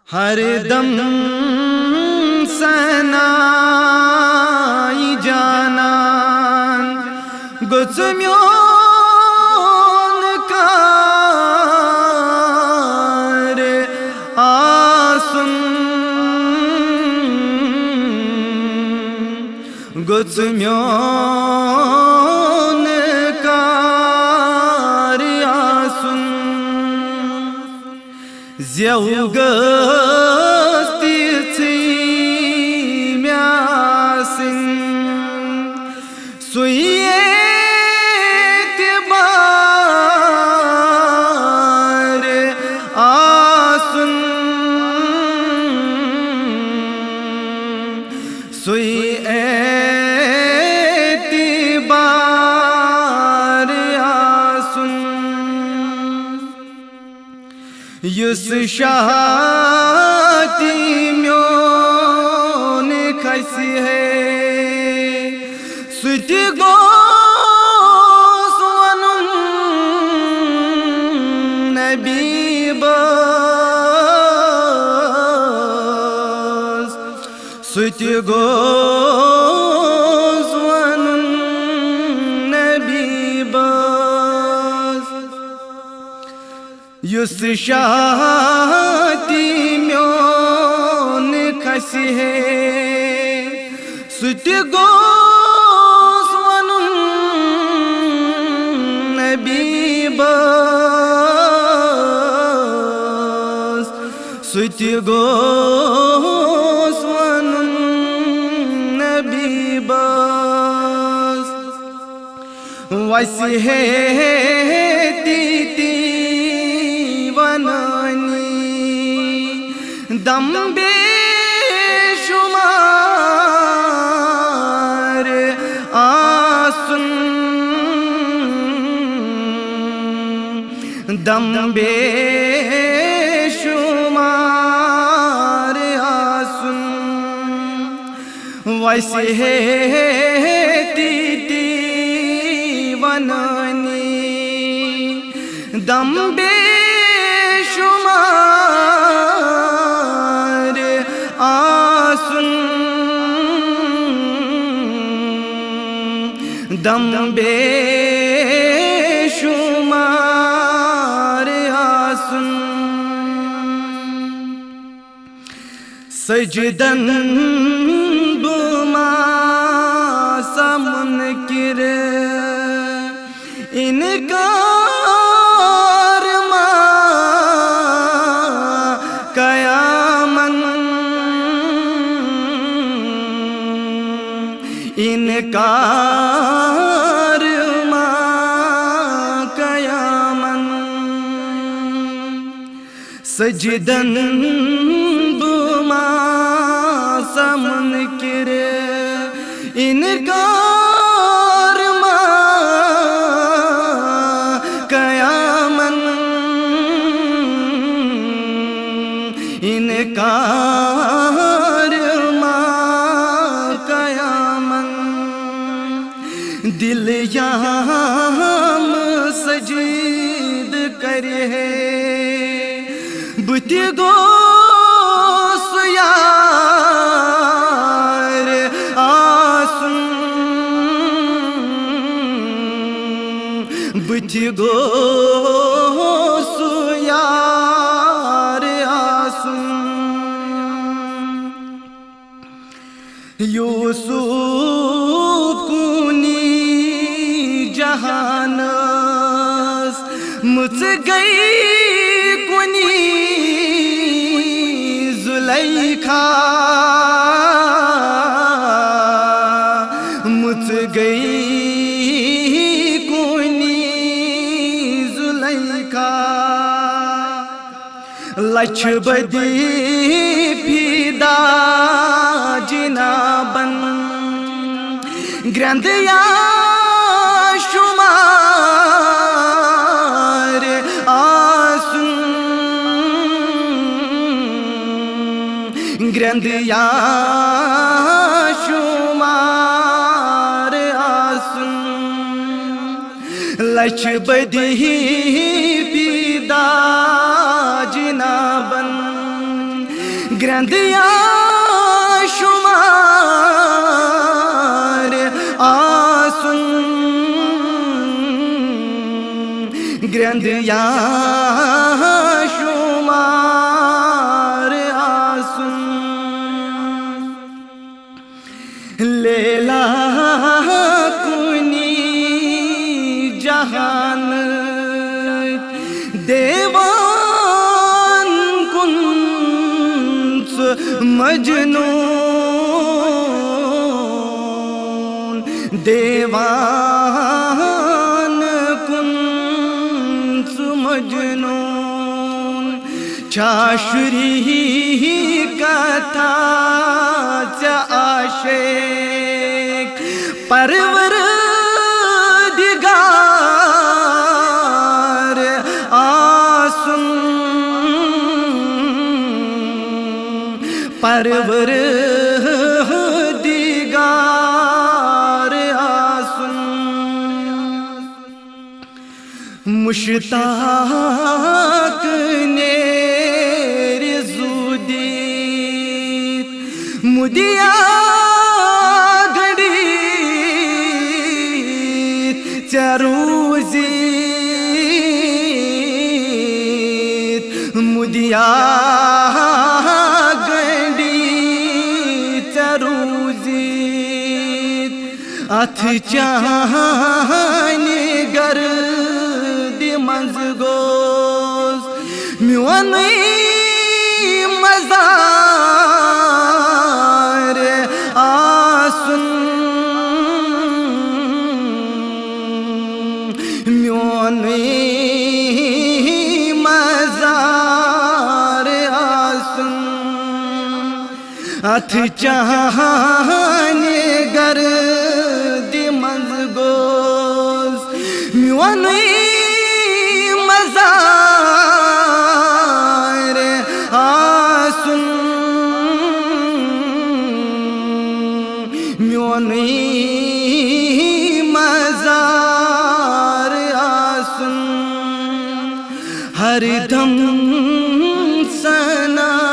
हर दम सनाई जानान गुस्म्योन car आसुन गुस्म्योन car आसुन use शाती म्योन खसी है सुति गो स्वनुन नबी बस सुति गो स्वनुन नबी बस युस शाती म्योन खसी है सुति गो स्वनुन नबी बस सुति गो स्वनुन नबी बस वैसी है तीती दम बेशुमार आसुन दम बेशुमार आसुन वैसे है तीती वनानी दम दम बेशुमार आसुन सजदन बुमा समनकिर इनकार मा कयामन इनकार मा कयामन सजदन बुमा समनकिर इनकार मा कयामन इनकार मा कयामन दिल याम सजीद करे है बुति गो सुयार आसुन बुति गो सुयार आसुन यूसुफ कुनी जहानस मुझ गई कुनी जुलैखा मुझ गई कुनी जुलैखा लछ बदी फिदा जिनाबन ग्रंथया शुमार आसुन ग्रंथया शुमार आसुन लछ बदी फिदा जिनाबन ग्रंदिया शुमार आसुन ग्रंदिया शुमार आसुन लेला कुनी जहान देवान कुंस मजनून देवान कुंस मजनून चाशुरी कथा आशिक परवर दिगार आसुन परवर दिगार आसुन मुश्ताक ने मुदिया घड़ी चरूजी मुदिया घड़ी चरूजी अथ चाहने गर दिमंज गोस म्योन मजा मजार आसुन अथ चाहने गर दिमंज गोस म्योन मजार आसुन म्योन मजार आसुन हरदम सना